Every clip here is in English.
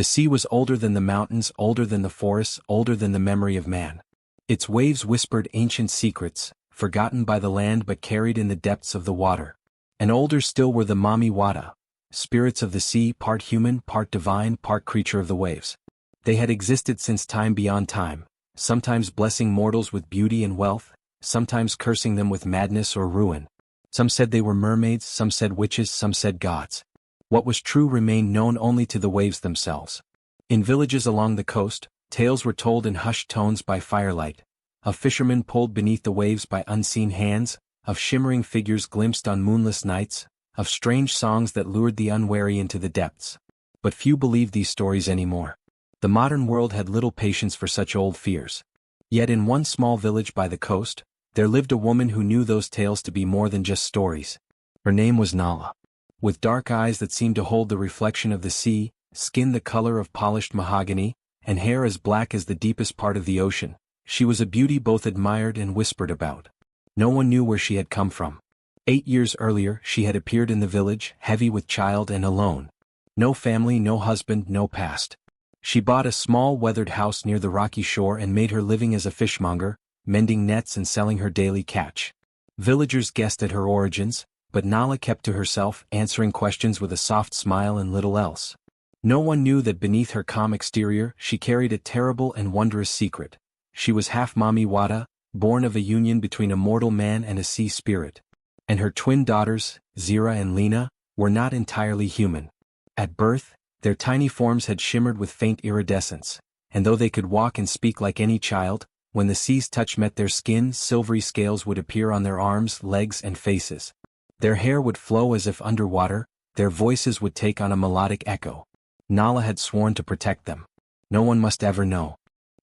The sea was older than the mountains, older than the forests, older than the memory of man. Its waves whispered ancient secrets, forgotten by the land but carried in the depths of the water. And older still were the Mami Wata, spirits of the sea, part human, part divine, part creature of the waves. They had existed since time beyond time, sometimes blessing mortals with beauty and wealth, sometimes cursing them with madness or ruin. Some said they were mermaids, some said witches, some said gods. What was true remained known only to the waves themselves. In villages along the coast, tales were told in hushed tones by firelight, of fishermen pulled beneath the waves by unseen hands, of shimmering figures glimpsed on moonless nights, of strange songs that lured the unwary into the depths. But few believed these stories anymore. The modern world had little patience for such old fears. Yet in one small village by the coast, there lived a woman who knew those tales to be more than just stories. Her name was Nala. With dark eyes that seemed to hold the reflection of the sea, skin the color of polished mahogany, and hair as black as the deepest part of the ocean, she was a beauty both admired and whispered about. No one knew where she had come from. 8 years earlier she had appeared in the village, heavy with child and alone. No family, no husband, no past. She bought a small weathered house near the rocky shore and made her living as a fishmonger, mending nets and selling her daily catch. Villagers guessed at her origins, but Nala kept to herself, answering questions with a soft smile and little else. No one knew that beneath her calm exterior she carried a terrible and wondrous secret. She was half Mami Wata, born of a union between a mortal man and a sea spirit. And her twin daughters, Zira and Lena, were not entirely human. At birth, their tiny forms had shimmered with faint iridescence, and though they could walk and speak like any child, when the sea's touch met their skin, silvery scales would appear on their arms, legs, and faces. Their hair would flow as if underwater, their voices would take on a melodic echo. Nala had sworn to protect them. No one must ever know.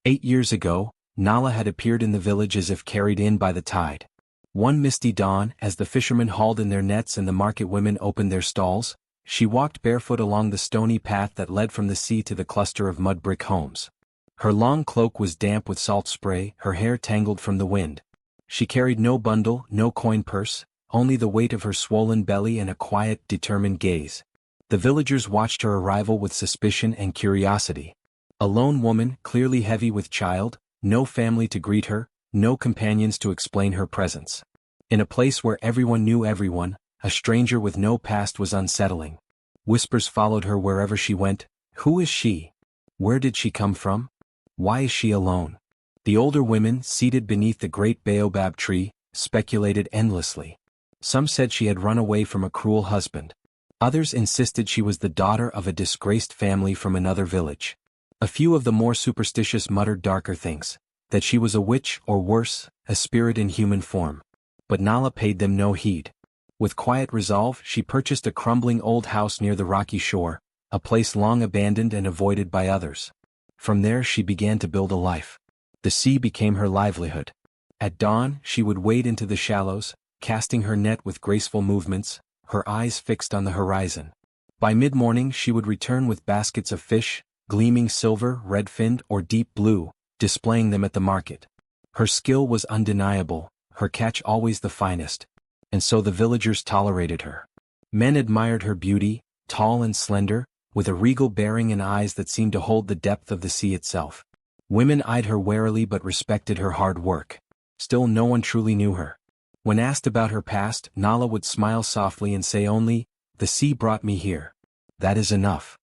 8 years ago, Nala had appeared in the village as if carried in by the tide. One misty dawn, as the fishermen hauled in their nets and the market women opened their stalls, she walked barefoot along the stony path that led from the sea to the cluster of mud brick homes. Her long cloak was damp with salt spray, her hair tangled from the wind. She carried no bundle, no coin purse, only the weight of her swollen belly and a quiet, determined gaze. The villagers watched her arrival with suspicion and curiosity. A lone woman, clearly heavy with child, no family to greet her, no companions to explain her presence. In a place where everyone knew everyone, a stranger with no past was unsettling. Whispers followed her wherever she went. Who is she? Where did she come from? Why is she alone? The older women, seated beneath the great baobab tree, speculated endlessly. Some said she had run away from a cruel husband. Others insisted she was the daughter of a disgraced family from another village. A few of the more superstitious muttered darker things, that she was a witch or worse, a spirit in human form. But Nala paid them no heed. With quiet resolve she purchased a crumbling old house near the rocky shore, a place long abandoned and avoided by others. From there she began to build a life. The sea became her livelihood. At dawn she would wade into the shallows, casting her net with graceful movements, her eyes fixed on the horizon. By mid-morning she would return with baskets of fish, gleaming silver, red-finned, or deep blue, displaying them at the market. Her skill was undeniable, her catch always the finest, and so the villagers tolerated her. Men admired her beauty, tall and slender, with a regal bearing and eyes that seemed to hold the depth of the sea itself. Women eyed her warily but respected her hard work. Still no one truly knew her. When asked about her past, Nala would smile softly and say only, "The sea brought me here. That is enough."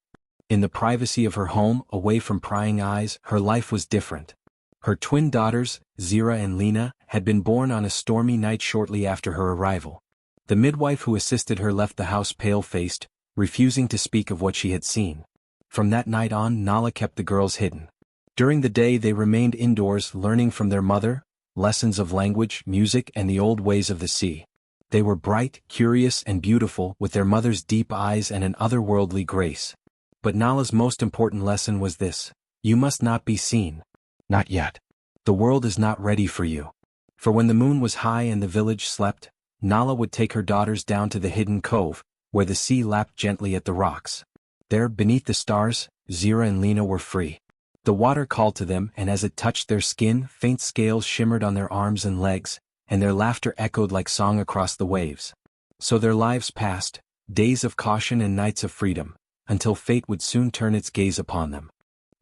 In the privacy of her home, away from prying eyes, her life was different. Her twin daughters, Zira and Lena, had been born on a stormy night shortly after her arrival. The midwife who assisted her left the house pale-faced, refusing to speak of what she had seen. From that night on, Nala kept the girls hidden. During the day they remained indoors learning from their mother, lessons of language, music, and the old ways of the sea. They were bright, curious, and beautiful, with their mother's deep eyes and an otherworldly grace. But Nala's most important lesson was this: you must not be seen. Not yet. The world is not ready for you. For when the moon was high and the village slept, Nala would take her daughters down to the hidden cove, where the sea lapped gently at the rocks. There, beneath the stars, Zira and Lena were free. The water called to them, and as it touched their skin, faint scales shimmered on their arms and legs, and their laughter echoed like song across the waves. So their lives passed, days of caution and nights of freedom, until fate would soon turn its gaze upon them.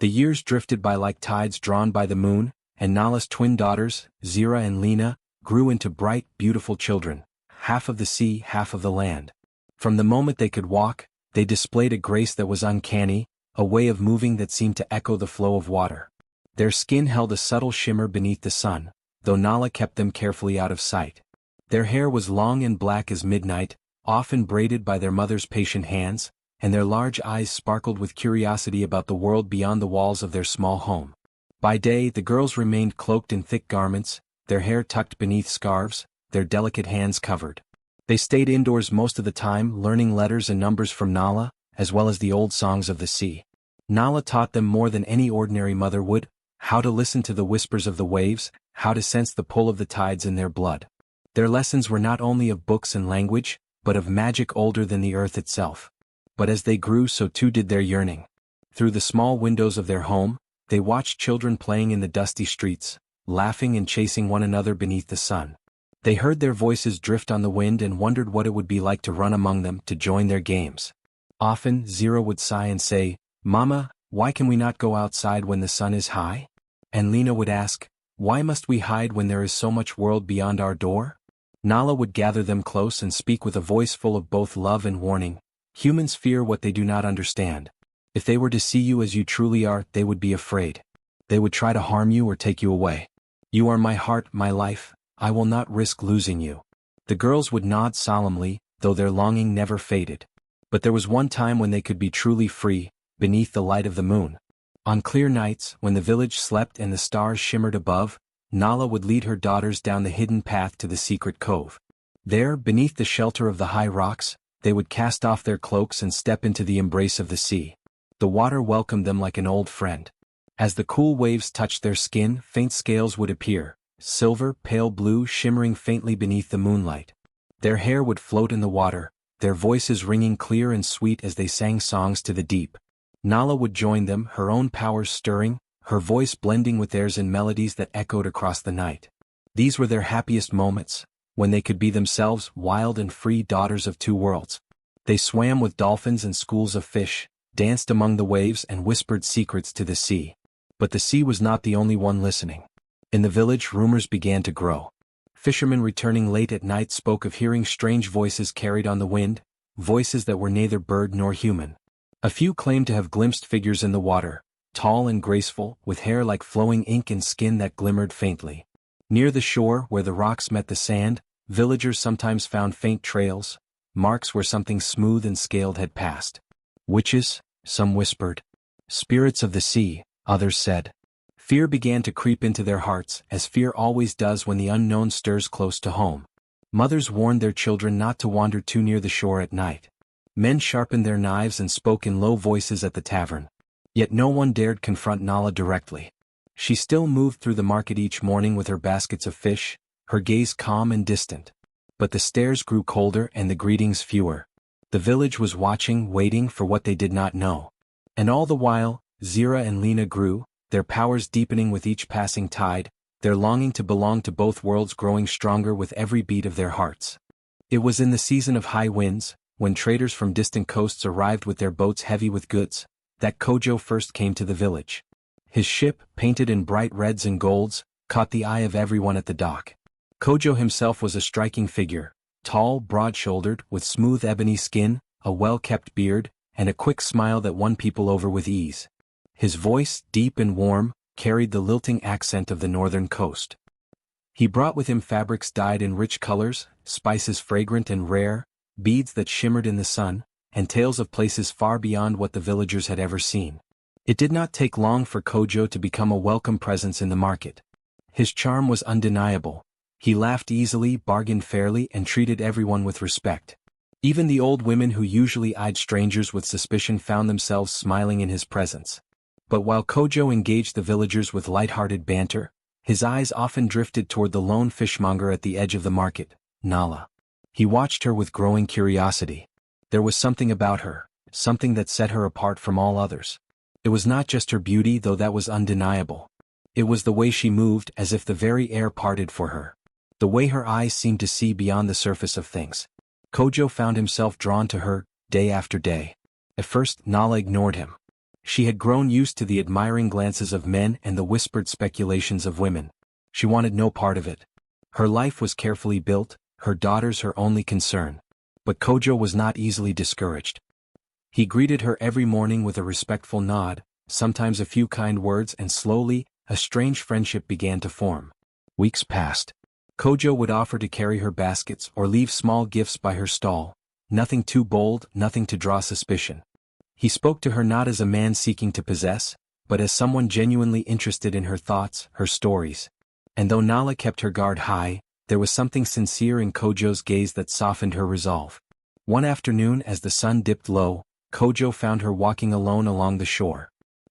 The years drifted by like tides drawn by the moon, and Nala's twin daughters, Zira and Lena, grew into bright, beautiful children, half of the sea, half of the land. From the moment they could walk, they displayed a grace that was uncanny, a way of moving that seemed to echo the flow of water. Their skin held a subtle shimmer beneath the sun, though Nala kept them carefully out of sight. Their hair was long and black as midnight, often braided by their mother's patient hands, and their large eyes sparkled with curiosity about the world beyond the walls of their small home. By day the girls remained cloaked in thick garments, their hair tucked beneath scarves, their delicate hands covered. They stayed indoors most of the time, learning letters and numbers from Nala, as well as the old songs of the sea. Nala taught them more than any ordinary mother would, how to listen to the whispers of the waves, how to sense the pull of the tides in their blood. Their lessons were not only of books and language, but of magic older than the earth itself. But as they grew, so too did their yearning. Through the small windows of their home, they watched children playing in the dusty streets, laughing and chasing one another beneath the sun. They heard their voices drift on the wind and wondered what it would be like to run among them, to join their games. Often, Zira would sigh and say, "Mama, why can we not go outside when the sun is high?" And Lena would ask, "Why must we hide when there is so much world beyond our door?" Nala would gather them close and speak with a voice full of both love and warning. "Humans fear what they do not understand. If they were to see you as you truly are, they would be afraid. They would try to harm you or take you away. You are my heart, my life, I will not risk losing you." The girls would nod solemnly, though their longing never faded. But there was one time when they could be truly free, beneath the light of the moon. On clear nights, when the village slept and the stars shimmered above, Nala would lead her daughters down the hidden path to the secret cove. There, beneath the shelter of the high rocks, they would cast off their cloaks and step into the embrace of the sea. The water welcomed them like an old friend. As the cool waves touched their skin, faint scales would appear, silver, pale blue, shimmering faintly beneath the moonlight. Their hair would float in the water, their voices ringing clear and sweet as they sang songs to the deep. Nala would join them, her own powers stirring, her voice blending with theirs in melodies that echoed across the night. These were their happiest moments, when they could be themselves, wild and free daughters of two worlds. They swam with dolphins and schools of fish, danced among the waves and whispered secrets to the sea. But the sea was not the only one listening. In the village, rumors began to grow. Fishermen returning late at night spoke of hearing strange voices carried on the wind, voices that were neither bird nor human. A few claimed to have glimpsed figures in the water, tall and graceful, with hair like flowing ink and skin that glimmered faintly. Near the shore, where the rocks met the sand, villagers sometimes found faint trails, marks where something smooth and scaled had passed. Witches, some whispered. Spirits of the sea, others said. Fear began to creep into their hearts, as fear always does when the unknown stirs close to home. Mothers warned their children not to wander too near the shore at night. Men sharpened their knives and spoke in low voices at the tavern. Yet no one dared confront Nala directly. She still moved through the market each morning with her baskets of fish, her gaze calm and distant. But the stares grew colder and the greetings fewer. The village was watching, waiting for what they did not know. And all the while, Zira and Lena grew, their powers deepening with each passing tide, their longing to belong to both worlds growing stronger with every beat of their hearts. It was in the season of high winds, when traders from distant coasts arrived with their boats heavy with goods, that Kojo first came to the village. His ship, painted in bright reds and golds, caught the eye of everyone at the dock. Kojo himself was a striking figure, tall, broad-shouldered, with smooth ebony skin, a well-kept beard, and a quick smile that won people over with ease. His voice, deep and warm, carried the lilting accent of the northern coast. He brought with him fabrics dyed in rich colors, spices fragrant and rare, beads that shimmered in the sun, and tales of places far beyond what the villagers had ever seen. It did not take long for Kojo to become a welcome presence in the market. His charm was undeniable. He laughed easily, bargained fairly, and treated everyone with respect. Even the old women who usually eyed strangers with suspicion found themselves smiling in his presence. But while Kojo engaged the villagers with light-hearted banter, his eyes often drifted toward the lone fishmonger at the edge of the market, Nala. He watched her with growing curiosity. There was something about her, something that set her apart from all others. It was not just her beauty, though that was undeniable. It was the way she moved, as if the very air parted for her. The way her eyes seemed to see beyond the surface of things. Kojo found himself drawn to her, day after day. At first, Nala ignored him. She had grown used to the admiring glances of men and the whispered speculations of women. She wanted no part of it. Her life was carefully built, her daughters her only concern. But Kojo was not easily discouraged. He greeted her every morning with a respectful nod, sometimes a few kind words, and slowly, a strange friendship began to form. Weeks passed. Kojo would offer to carry her baskets or leave small gifts by her stall. Nothing too bold, nothing to draw suspicion. He spoke to her not as a man seeking to possess, but as someone genuinely interested in her thoughts, her stories. And though Nala kept her guard high, there was something sincere in Kojo's gaze that softened her resolve. One afternoon as the sun dipped low, Kojo found her walking alone along the shore.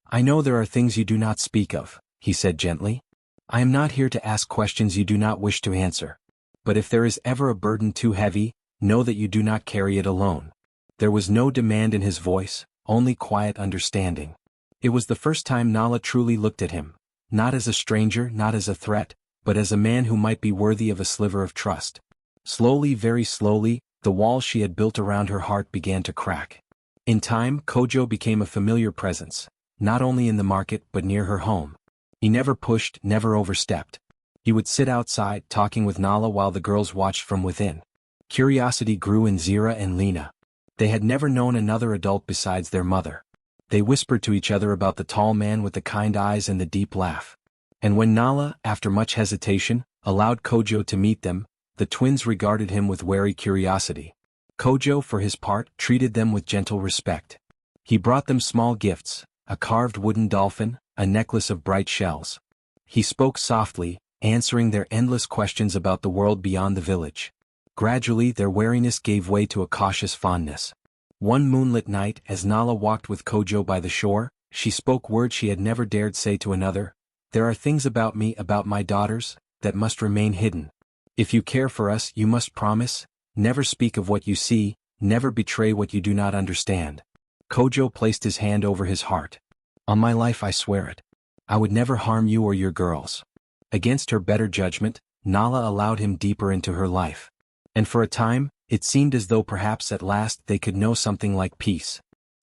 "I know there are things you do not speak of," he said gently. "I am not here to ask questions you do not wish to answer. But if there is ever a burden too heavy, know that you do not carry it alone." There was no demand in his voice, only quiet understanding. It was the first time Nala truly looked at him, not as a stranger, not as a threat, but as a man who might be worthy of a sliver of trust. Slowly, very slowly, the walls she had built around her heart began to crack. In time, Kojo became a familiar presence, not only in the market but near her home. He never pushed, never overstepped. He would sit outside talking with Nala while the girls watched from within. Curiosity grew in Zira and Lena. They had never known another adult besides their mother. They whispered to each other about the tall man with the kind eyes and the deep laugh. And when Nala, after much hesitation, allowed Kojo to meet them, the twins regarded him with wary curiosity. Kojo, for his part, treated them with gentle respect. He brought them small gifts, a carved wooden dolphin, a necklace of bright shells. He spoke softly, answering their endless questions about the world beyond the village. Gradually, their wariness gave way to a cautious fondness. One moonlit night, as Nala walked with Kojo by the shore, she spoke words she had never dared say to another. "There are things about me, about my daughters, that must remain hidden. If you care for us, you must promise, never speak of what you see, never betray what you do not understand." Kojo placed his hand over his heart. "On my life I swear it. I would never harm you or your girls." Against her better judgment, Nala allowed him deeper into her life. And for a time, it seemed as though perhaps at last they could know something like peace.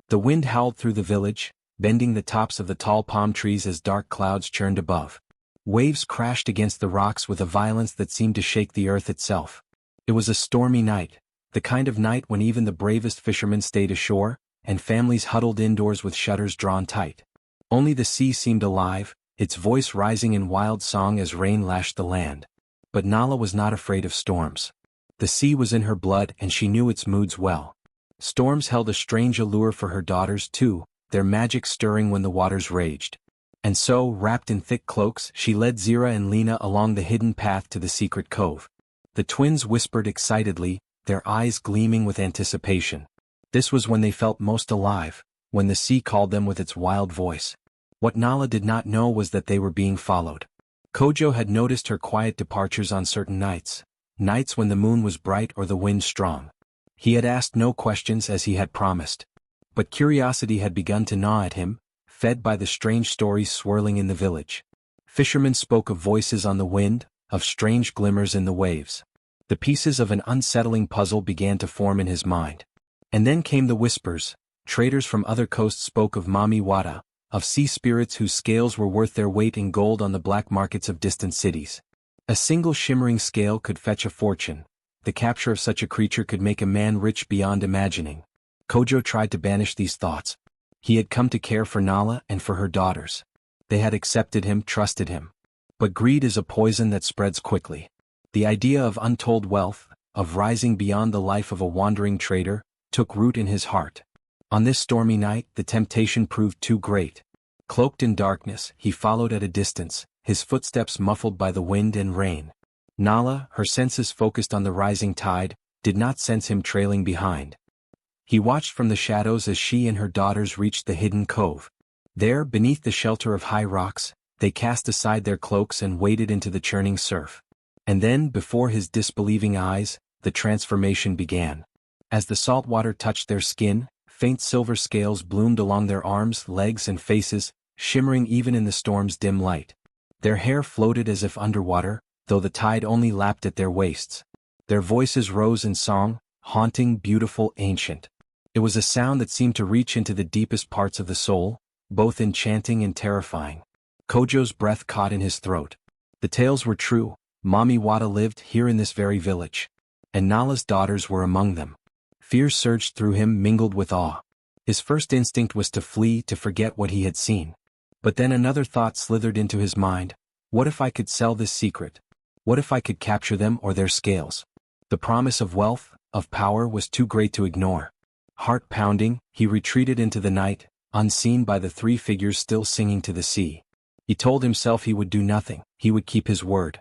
The wind howled through the village, bending the tops of the tall palm trees as dark clouds churned above. Waves crashed against the rocks with a violence that seemed to shake the earth itself. It was a stormy night, the kind of night when even the bravest fishermen stayed ashore, and families huddled indoors with shutters drawn tight. Only the sea seemed alive, its voice rising in wild song as rain lashed the land. But Nala was not afraid of storms. The sea was in her blood and she knew its moods well. Storms held a strange allure for her daughters too, their magic stirring when the waters raged. And so, wrapped in thick cloaks, she led Zira and Lena along the hidden path to the secret cove. The twins whispered excitedly, their eyes gleaming with anticipation. This was when they felt most alive, when the sea called them with its wild voice. What Nala did not know was that they were being followed. Kojo had noticed her quiet departures on certain nights when the moon was bright or the wind strong. He had asked no questions as he had promised. But curiosity had begun to gnaw at him, fed by the strange stories swirling in the village. Fishermen spoke of voices on the wind, of strange glimmers in the waves. The pieces of an unsettling puzzle began to form in his mind. And then came the whispers. Traders from other coasts spoke of Mami Wata, of sea spirits whose scales were worth their weight in gold on the black markets of distant cities. A single shimmering scale could fetch a fortune. The capture of such a creature could make a man rich beyond imagining. Kojo tried to banish these thoughts. He had come to care for Nala and for her daughters. They had accepted him, trusted him. But greed is a poison that spreads quickly. The idea of untold wealth, of rising beyond the life of a wandering trader, took root in his heart. On this stormy night, the temptation proved too great. Cloaked in darkness, he followed at a distance, his footsteps muffled by the wind and rain. Nala, her senses focused on the rising tide, did not sense him trailing behind. He watched from the shadows as she and her daughters reached the hidden cove. There, beneath the shelter of high rocks, they cast aside their cloaks and waded into the churning surf. And then, before his disbelieving eyes, the transformation began. As the salt water touched their skin, faint silver scales bloomed along their arms, legs and faces, shimmering even in the storm's dim light. Their hair floated as if underwater, though the tide only lapped at their waists. Their voices rose in song, haunting, beautiful, ancient. It was a sound that seemed to reach into the deepest parts of the soul, both enchanting and terrifying. Kojo's breath caught in his throat. The tales were true. Mami Wata lived here in this very village. And Nala's daughters were among them. Fear surged through him, mingled with awe. His first instinct was to flee, to forget what he had seen. But then another thought slithered into his mind. What if I could sell this secret? What if I could capture them or their scales? The promise of wealth, of power, was too great to ignore. Heart pounding, he retreated into the night, unseen by the three figures still singing to the sea. He told himself he would do nothing, he would keep his word.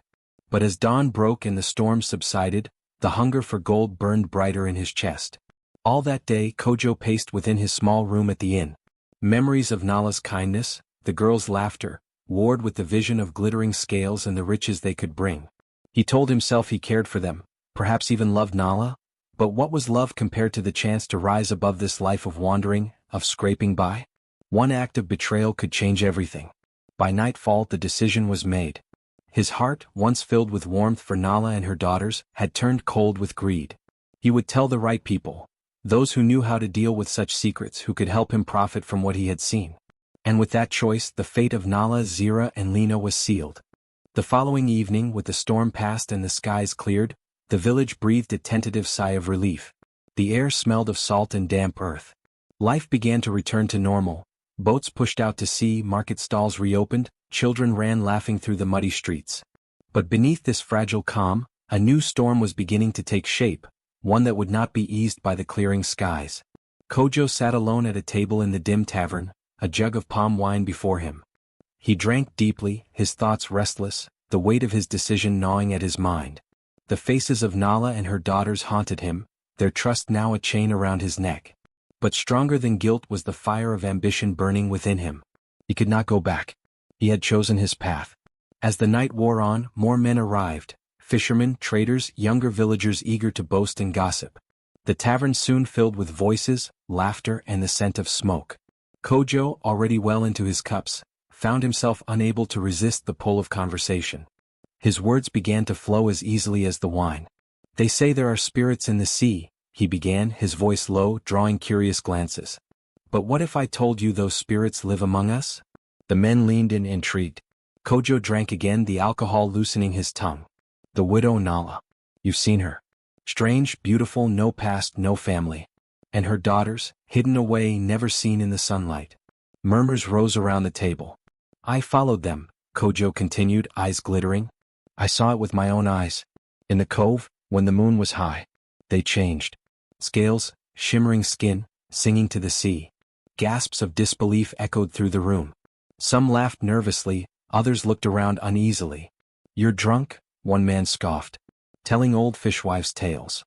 But as dawn broke and the storm subsided, the hunger for gold burned brighter in his chest. All that day Kojo paced within his small room at the inn. Memories of Nala's kindness, the girls' laughter, warred with the vision of glittering scales and the riches they could bring. He told himself he cared for them, perhaps even loved Nala, but what was love compared to the chance to rise above this life of wandering, of scraping by? One act of betrayal could change everything. By nightfall the decision was made. His heart, once filled with warmth for Nala and her daughters, had turned cold with greed. He would tell the right people, those who knew how to deal with such secrets, who could help him profit from what he had seen. And with that choice, the fate of Nala, Zira and Lena was sealed. The following evening, with the storm past and the skies cleared, the village breathed a tentative sigh of relief. The air smelled of salt and damp earth. Life began to return to normal. Boats pushed out to sea, market stalls reopened, children ran laughing through the muddy streets. But beneath this fragile calm, a new storm was beginning to take shape, one that would not be eased by the clearing skies. Kojo sat alone at a table in the dim tavern, a jug of palm wine before him. He drank deeply, his thoughts restless, the weight of his decision gnawing at his mind. The faces of Nala and her daughters haunted him, their trust now a chain around his neck. But stronger than guilt was the fire of ambition burning within him. He could not go back. He had chosen his path. As the night wore on, more men arrived, fishermen, traders, younger villagers eager to boast and gossip. The tavern soon filled with voices, laughter, and the scent of smoke. Kojo, already well into his cups, found himself unable to resist the pull of conversation. His words began to flow as easily as the wine. "They say there are spirits in the sea," he began, his voice low, drawing curious glances. "But what if I told you those spirits live among us?" The men leaned in, intrigued. Kojo drank again, the alcohol loosening his tongue. "The widow Nala. You've seen her. Strange, beautiful, no past, no family. And her daughters, hidden away, never seen in the sunlight." Murmurs rose around the table. "I followed them," Kojo continued, eyes glittering. "I saw it with my own eyes. In the cove, when the moon was high. They changed. Scales, shimmering skin, singing to the sea." Gasps of disbelief echoed through the room. Some laughed nervously, others looked around uneasily. "You're drunk?" one man scoffed. "Telling old fishwives' tales."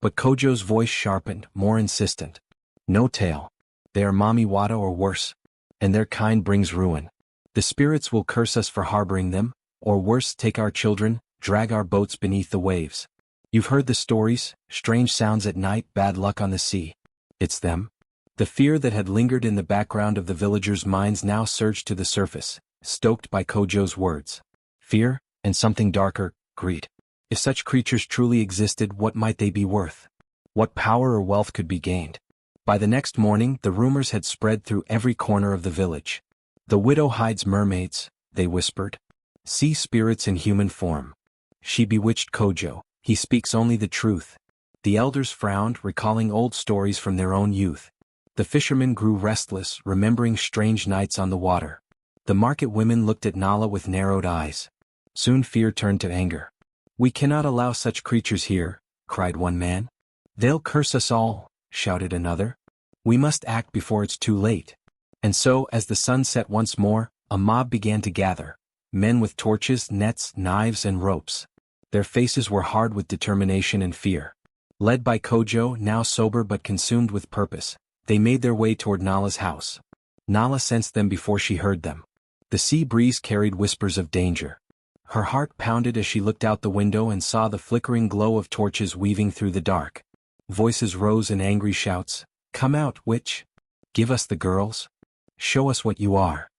But Kojo's voice sharpened, more insistent. "No tale. They are Mami Wata or worse. And their kind brings ruin. The spirits will curse us for harboring them, or worse, take our children, drag our boats beneath the waves. You've heard the stories, strange sounds at night, bad luck on the sea. It's them." The fear that had lingered in the background of the villagers' minds now surged to the surface, stoked by Kojo's words. Fear, and something darker, greed. If such creatures truly existed, what might they be worth? What power or wealth could be gained? By the next morning, the rumors had spread through every corner of the village. "The widow hides mermaids," they whispered. "Sea spirits in human form. She bewitched Kojo. He speaks only the truth." The elders frowned, recalling old stories from their own youth. The fishermen grew restless, remembering strange nights on the water. The market women looked at Nala with narrowed eyes. Soon fear turned to anger. "We cannot allow such creatures here," cried one man. "They'll curse us all," shouted another. "We must act before it's too late." And so, as the sun set once more, a mob began to gather. Men with torches, nets, knives, and ropes. Their faces were hard with determination and fear. Led by Kojo, now sober but consumed with purpose, they made their way toward Nala's house. Nala sensed them before she heard them. The sea breeze carried whispers of danger. Her heart pounded as she looked out the window and saw the flickering glow of torches weaving through the dark. Voices rose in angry shouts. "Come out, witch! Give us the girls! Show us what you are!"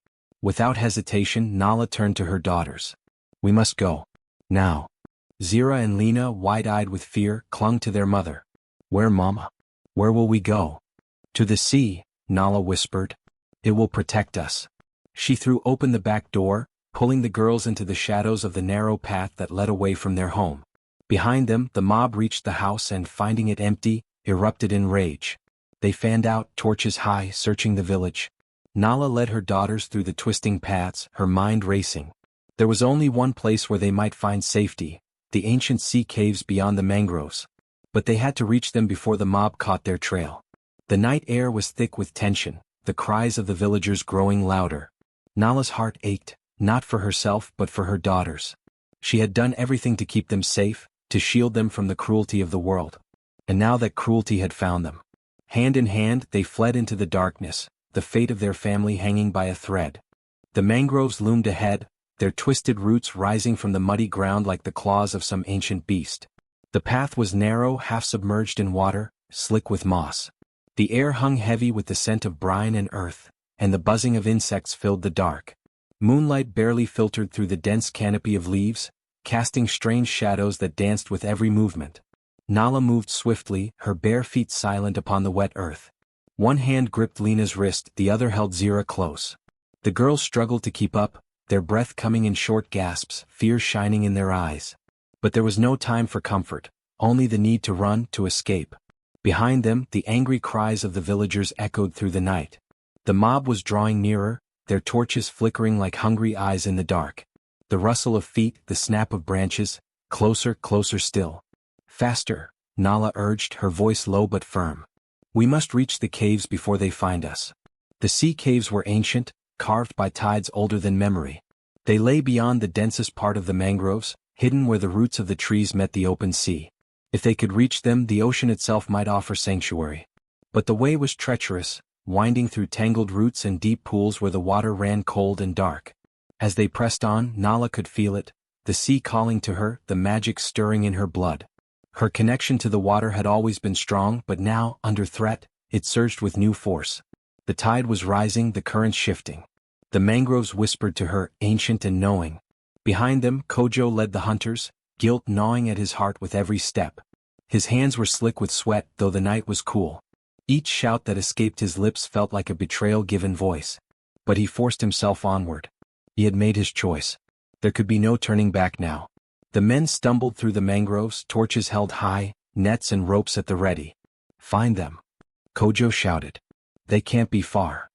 Without hesitation, Nala turned to her daughters. "We must go. Now." Zira and Lena, wide-eyed with fear, clung to their mother. "Where, Mama? Where will we go?" To the sea, Nala whispered. It will protect us. She threw open the back door, pulling the girls into the shadows of the narrow path that led away from their home. Behind them, the mob reached the house and, finding it empty, erupted in rage. They fanned out, torches high, searching the village. Nala led her daughters through the twisting paths, her mind racing. There was only one place where they might find safety, the ancient sea caves beyond the mangroves. But they had to reach them before the mob caught their trail. The night air was thick with tension, the cries of the villagers growing louder. Nala's heart ached, not for herself but for her daughters. She had done everything to keep them safe, to shield them from the cruelty of the world. And now that cruelty had found them. Hand in hand, they fled into the darkness, the fate of their family hanging by a thread. The mangroves loomed ahead, their twisted roots rising from the muddy ground like the claws of some ancient beast. The path was narrow, half submerged in water, slick with moss. The air hung heavy with the scent of brine and earth, and the buzzing of insects filled the dark. Moonlight barely filtered through the dense canopy of leaves, casting strange shadows that danced with every movement. Nala moved swiftly, her bare feet silent upon the wet earth. One hand gripped Lena's wrist, the other held Zira close. The girls struggled to keep up, their breath coming in short gasps, fear shining in their eyes. But there was no time for comfort, only the need to run, to escape. Behind them, the angry cries of the villagers echoed through the night. The mob was drawing nearer, their torches flickering like hungry eyes in the dark. The rustle of feet, the snap of branches, closer, closer still. Faster, Nala urged, her voice low but firm. We must reach the caves before they find us. The sea caves were ancient, carved by tides older than memory. They lay beyond the densest part of the mangroves, hidden where the roots of the trees met the open sea. If they could reach them, the ocean itself might offer sanctuary. But the way was treacherous, winding through tangled roots and deep pools where the water ran cold and dark. As they pressed on, Nala could feel it, the sea calling to her, the magic stirring in her blood. Her connection to the water had always been strong, but now, under threat, it surged with new force. The tide was rising, the currents shifting. The mangroves whispered to her, ancient and knowing. Behind them, Kojo led the hunters, guilt gnawing at his heart with every step. His hands were slick with sweat, though the night was cool. Each shout that escaped his lips felt like a betrayal given voice. But he forced himself onward. He had made his choice. There could be no turning back now. The men stumbled through the mangroves, torches held high, nets and ropes at the ready. Find them. Kojo shouted. They can't be far.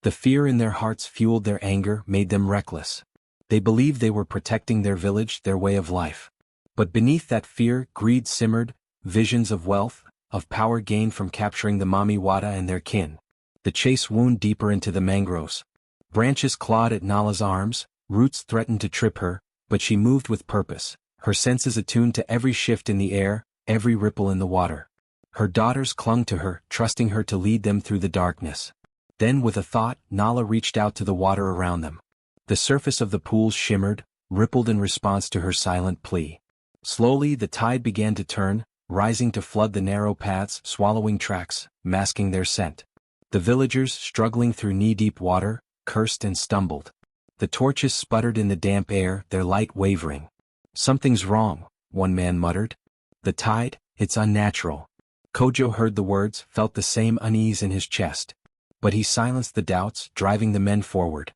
The fear in their hearts fueled their anger, made them reckless. They believed they were protecting their village, their way of life. But beneath that fear, greed simmered, visions of wealth, of power gained from capturing the Mami Wata and their kin. The chase wound deeper into the mangroves. Branches clawed at Nala's arms, roots threatened to trip her, but she moved with purpose, her senses attuned to every shift in the air, every ripple in the water. Her daughters clung to her, trusting her to lead them through the darkness. Then with a thought, Nala reached out to the water around them. The surface of the pools shimmered, rippled in response to her silent plea. Slowly the tide began to turn, rising to flood the narrow paths, swallowing tracks, masking their scent. The villagers, struggling through knee-deep water, cursed and stumbled. The torches sputtered in the damp air, their light wavering. Something's wrong, one man muttered. The tide, it's unnatural. Kojo heard the words, felt the same unease in his chest. But he silenced the doubts, driving the men forward.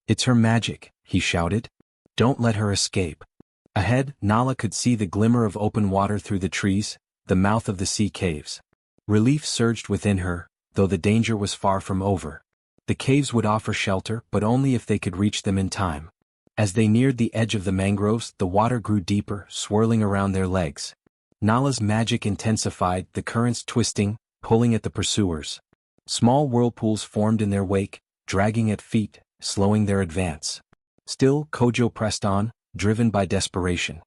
It's her magic, he shouted. Don't let her escape. Ahead, Nala could see the glimmer of open water through the trees, the mouth of the sea caves. Relief surged within her, though the danger was far from over. The caves would offer shelter, but only if they could reach them in time. As they neared the edge of the mangroves, the water grew deeper, swirling around their legs. Nala's magic intensified, the currents twisting, pulling at the pursuers. Small whirlpools formed in their wake, dragging at feet, slowing their advance. Still, Kojo pressed on, driven by desperation.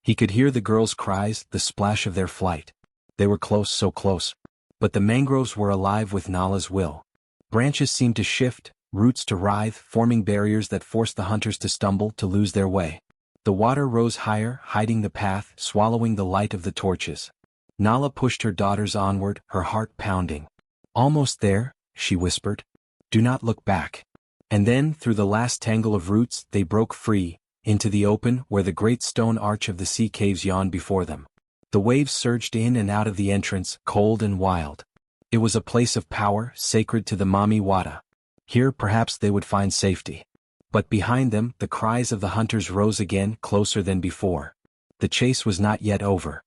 He could hear the girls' cries, the splash of their flight. They were close, so close. But the mangroves were alive with Nala's will. Branches seemed to shift, roots to writhe, forming barriers that forced the hunters to stumble, to lose their way. The water rose higher, hiding the path, swallowing the light of the torches. Nala pushed her daughters onward, her heart pounding. Almost there, she whispered. Do not look back. And then, through the last tangle of roots, they broke free, into the open, where the great stone arch of the sea caves yawned before them. The waves surged in and out of the entrance, cold and wild. It was a place of power, sacred to the Mami Wata. Here perhaps they would find safety. But behind them, the cries of the hunters rose again, closer than before. The chase was not yet over.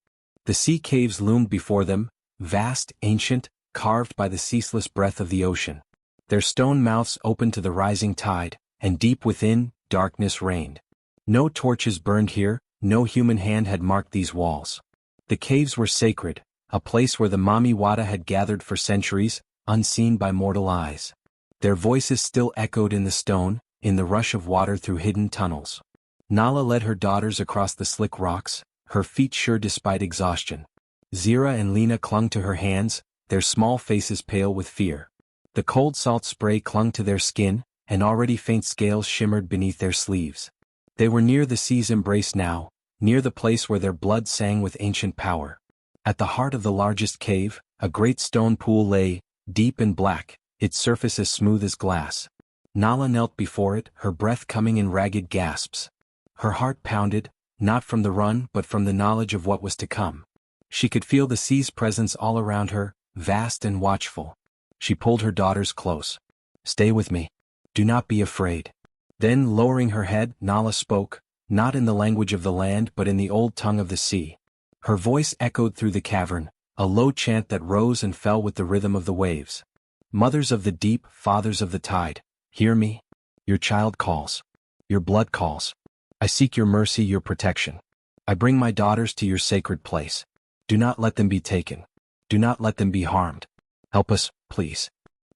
The sea caves loomed before them, vast, ancient, carved by the ceaseless breath of the ocean. Their stone mouths opened to the rising tide, and deep within, darkness reigned. No torches burned here, no human hand had marked these walls. The caves were sacred, a place where the Mami Wata had gathered for centuries, unseen by mortal eyes. Their voices still echoed in the stone, in the rush of water through hidden tunnels. Nala led her daughters across the slick rocks, her feet sure despite exhaustion. Zira and Lena clung to her hands, their small faces pale with fear. The cold salt spray clung to their skin, and already faint scales shimmered beneath their sleeves. They were near the sea's embrace now, near the place where their blood sang with ancient power. At the heart of the largest cave, a great stone pool lay, deep and black, its surface as smooth as glass. Nala knelt before it, her breath coming in ragged gasps. Her heart pounded, not from the run but from the knowledge of what was to come. She could feel the sea's presence all around her, vast and watchful. She pulled her daughters close. "Stay with me. Do not be afraid." Then, lowering her head, Nala spoke, not in the language of the land but in the old tongue of the sea. Her voice echoed through the cavern, a low chant that rose and fell with the rhythm of the waves. "Mothers of the deep, fathers of the tide, hear me. Your child calls. Your blood calls. I seek your mercy, your protection. I bring my daughters to your sacred place. Do not let them be taken. Do not let them be harmed. Help us, please."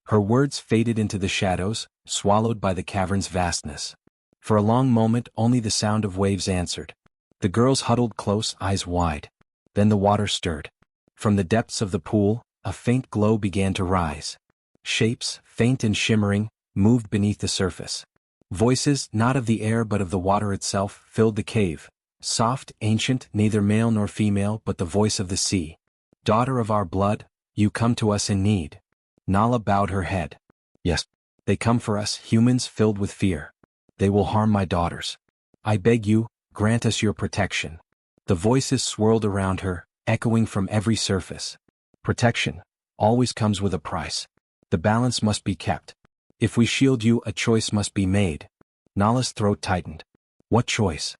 Her words faded into the shadows, swallowed by the cavern's vastness. For a long moment only the sound of waves answered. The girls huddled close, eyes wide. Then the water stirred. From the depths of the pool, a faint glow began to rise. Shapes, faint and shimmering, moved beneath the surface. Voices, not of the air but of the water itself, filled the cave. Soft, ancient, neither male nor female but the voice of the sea. "Daughter of our blood, you come to us in need." Nala bowed her head. "Yes. They come for us, humans filled with fear. They will harm my daughters. I beg you, grant us your protection." The voices swirled around her, echoing from every surface. "Protection always comes with a price. The balance must be kept. If we shield you, a choice must be made." Nala's throat tightened. What choice?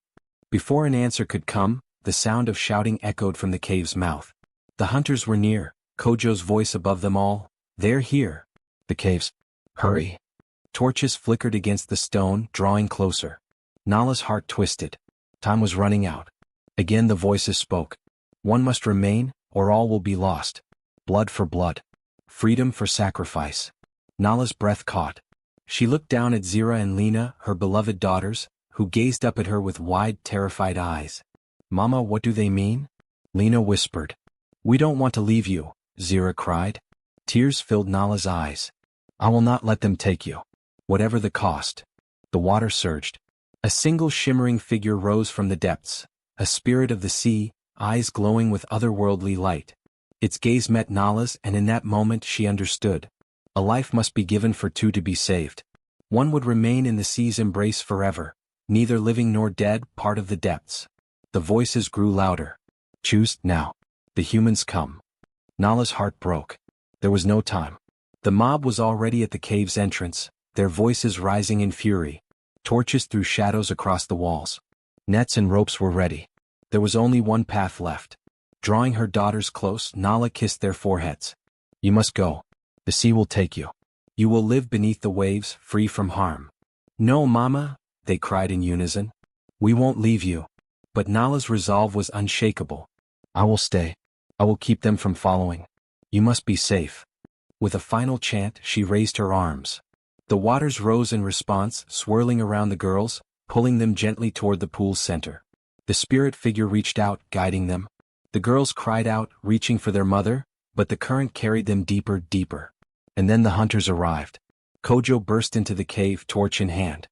Before an answer could come, the sound of shouting echoed from the cave's mouth. The hunters were near, Kojo's voice above them all. "They're here." The caves. "Hurry." Torches flickered against the stone, drawing closer. Nala's heart twisted. Time was running out. Again the voices spoke. "One must remain, or all will be lost. Blood for blood. Freedom for sacrifice." Nala's breath caught. She looked down at Zira and Lena, her beloved daughters, who gazed up at her with wide, terrified eyes. "Mama, what do they mean?" Lena whispered. "We don't want to leave you," Zira cried. Tears filled Nala's eyes. "I will not let them take you. Whatever the cost." The water surged. A single shimmering figure rose from the depths, a spirit of the sea, eyes glowing with otherworldly light. Its gaze met Nala's, and in that moment she understood. A life must be given for two to be saved. One would remain in the sea's embrace forever, neither living nor dead, part of the depths. The voices grew louder. "Choose now. The humans come." Nala's heart broke. There was no time. The mob was already at the cave's entrance, their voices rising in fury. Torches threw shadows across the walls. Nets and ropes were ready. There was only one path left. Drawing her daughters close, Nala kissed their foreheads. "You must go. The sea will take you. You will live beneath the waves, free from harm." "No, Mama," they cried in unison. "We won't leave you." But Nala's resolve was unshakable. "I will stay. I will keep them from following. You must be safe." With a final chant, she raised her arms. The waters rose in response, swirling around the girls, pulling them gently toward the pool's center. The spirit figure reached out, guiding them. The girls cried out, reaching for their mother, but the current carried them deeper, deeper. And then the hunters arrived. Kojo burst into the cave, torch in hand.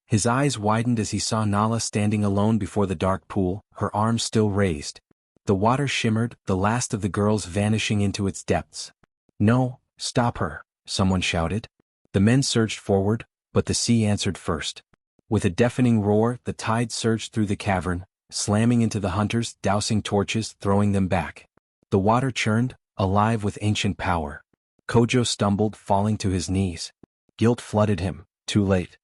His eyes widened as he saw Nala standing alone before the dark pool, her arms still raised. The water shimmered, the last of the girls vanishing into its depths. "No, stop her," someone shouted. The men surged forward, but the sea answered first. With a deafening roar, the tide surged through the cavern, slamming into the hunters, dousing torches, throwing them back. The water churned, alive with ancient power. Kojo stumbled, falling to his knees. Guilt flooded him, too late.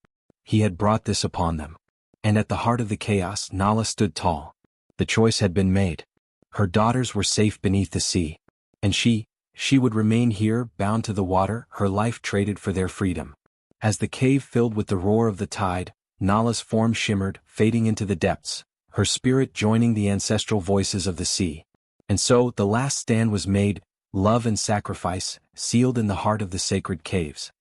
He had brought this upon them. And at the heart of the chaos, Nala stood tall. The choice had been made. Her daughters were safe beneath the sea. And she would remain here, bound to the water, her life traded for their freedom. As the cave filled with the roar of the tide, Nala's form shimmered, fading into the depths, her spirit joining the ancestral voices of the sea. And so, the last stand was made, love and sacrifice, sealed in the heart of the sacred caves.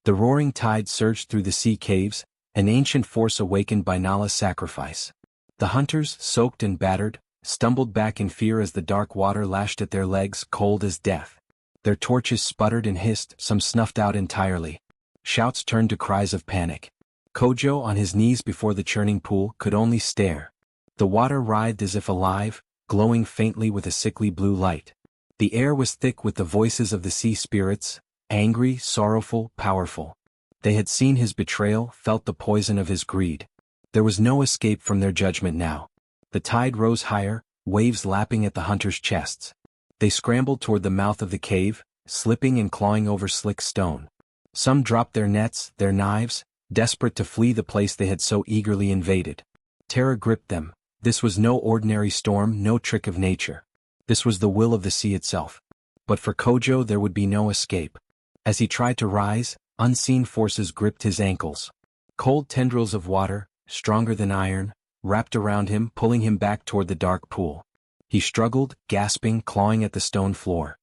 The roaring tide surged through the sea caves, an ancient force awakened by Nala's sacrifice. The hunters, soaked and battered, stumbled back in fear as the dark water lashed at their legs, cold as death. Their torches sputtered and hissed, some snuffed out entirely. Shouts turned to cries of panic. Kojo, on his knees before the churning pool, could only stare. The water writhed as if alive, glowing faintly with a sickly blue light. The air was thick with the voices of the sea spirits, angry, sorrowful, powerful. They had seen his betrayal, felt the poison of his greed. There was no escape from their judgment now. The tide rose higher, waves lapping at the hunters' chests. They scrambled toward the mouth of the cave, slipping and clawing over slick stone. Some dropped their nets, their knives, desperate to flee the place they had so eagerly invaded. Terror gripped them. This was no ordinary storm, no trick of nature. This was the will of the sea itself. But for Kojo there would be no escape. As he tried to rise, unseen forces gripped his ankles. Cold tendrils of water, stronger than iron, wrapped around him, pulling him back toward the dark pool. He struggled, gasping, clawing at the stone floor.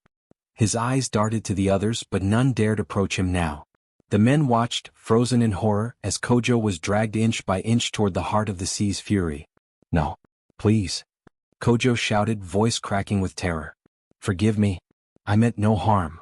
His eyes darted to the others, but none dared approach him now. The men watched, frozen in horror, as Kojo was dragged inch by inch toward the heart of the sea's fury. "No. Please." Kojo shouted, voice cracking with terror. "Forgive me. I meant no harm."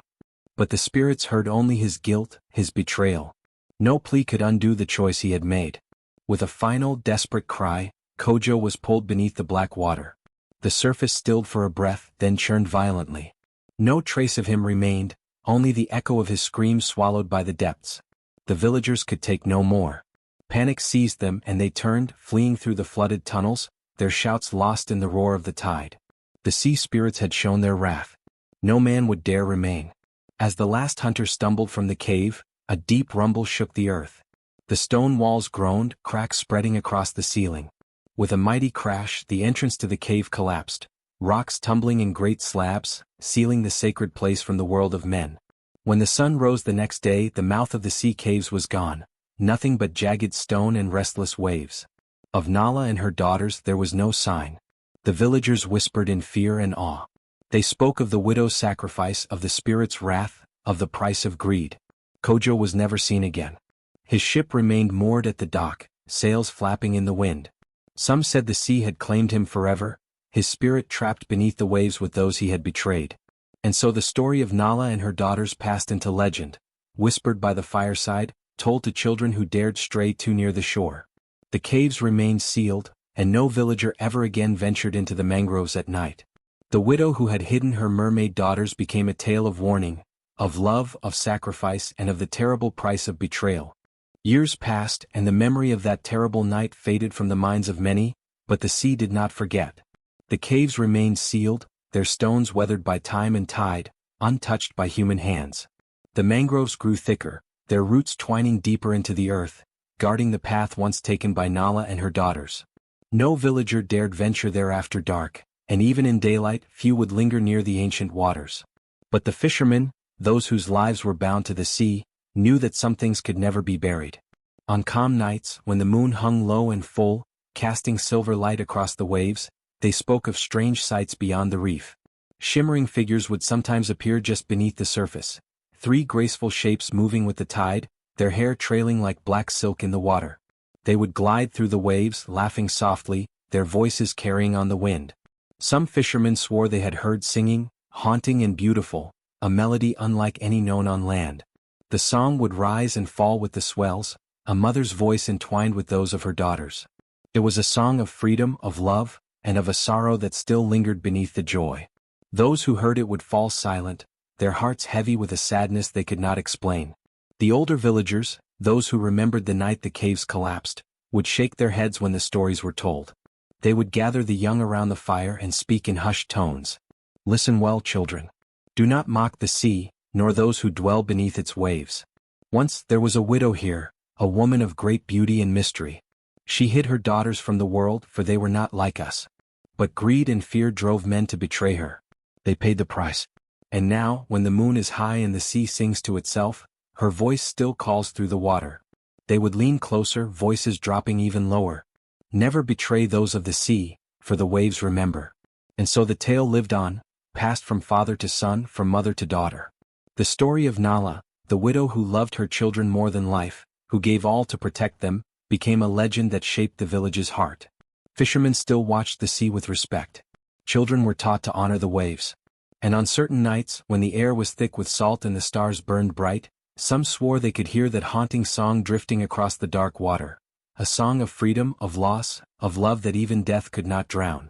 But the spirits heard only his guilt, his betrayal. No plea could undo the choice he had made. With a final, desperate cry, Kojo was pulled beneath the black water. The surface stilled for a breath, then churned violently. No trace of him remained, only the echo of his screams swallowed by the depths. The villagers could take no more. Panic seized them and they turned, fleeing through the flooded tunnels, their shouts lost in the roar of the tide. The sea spirits had shown their wrath. No man would dare remain. As the last hunter stumbled from the cave, a deep rumble shook the earth. The stone walls groaned, cracks spreading across the ceiling. With a mighty crash, the entrance to the cave collapsed, rocks tumbling in great slabs, sealing the sacred place from the world of men. When the sun rose the next day, the mouth of the sea caves was gone, nothing but jagged stone and restless waves. Of Nala and her daughters there was no sign. The villagers whispered in fear and awe. They spoke of the widow's sacrifice, of the spirit's wrath, of the price of greed. Kojo was never seen again. His ship remained moored at the dock, sails flapping in the wind. Some said the sea had claimed him forever, his spirit trapped beneath the waves with those he had betrayed. And so the story of Nala and her daughters passed into legend, whispered by the fireside, told to children who dared stray too near the shore. The caves remained sealed, and no villager ever again ventured into the mangroves at night. The widow who had hidden her mermaid daughters became a tale of warning, of love, of sacrifice, and of the terrible price of betrayal. Years passed, and the memory of that terrible night faded from the minds of many, but the sea did not forget. The caves remained sealed, their stones weathered by time and tide, untouched by human hands. The mangroves grew thicker, their roots twining deeper into the earth, guarding the path once taken by Nala and her daughters. No villager dared venture there after dark, and even in daylight few would linger near the ancient waters. But the fishermen, those whose lives were bound to the sea, knew that some things could never be buried. On calm nights, when the moon hung low and full, casting silver light across the waves, they spoke of strange sights beyond the reef. Shimmering figures would sometimes appear just beneath the surface, 3 graceful shapes moving with the tide, their hair trailing like black silk in the water. They would glide through the waves, laughing softly, their voices carrying on the wind. Some fishermen swore they had heard singing, haunting and beautiful, a melody unlike any known on land. The song would rise and fall with the swells, a mother's voice entwined with those of her daughters. It was a song of freedom, of love, and of a sorrow that still lingered beneath the joy. Those who heard it would fall silent, their hearts heavy with a sadness they could not explain. The older villagers, those who remembered the night the caves collapsed, would shake their heads when the stories were told. They would gather the young around the fire and speak in hushed tones. "Listen well, children. Do not mock the sea, nor those who dwell beneath its waves. Once there was a widow here, a woman of great beauty and mystery. She hid her daughters from the world, for they were not like us. But greed and fear drove men to betray her. They paid the price. And now, when the moon is high and the sea sings to itself, her voice still calls through the water. They would lean closer, voices dropping even lower. Never betray those of the sea, for the waves remember. And so the tale lived on, passed from father to son, from mother to daughter. The story of Nala, the widow who loved her children more than life, who gave all to protect them, became a legend that shaped the village's heart. Fishermen still watched the sea with respect. Children were taught to honor the waves. And on certain nights, when the air was thick with salt and the stars burned bright, some swore they could hear that haunting song drifting across the dark water. A song of freedom, of loss, of love that even death could not drown.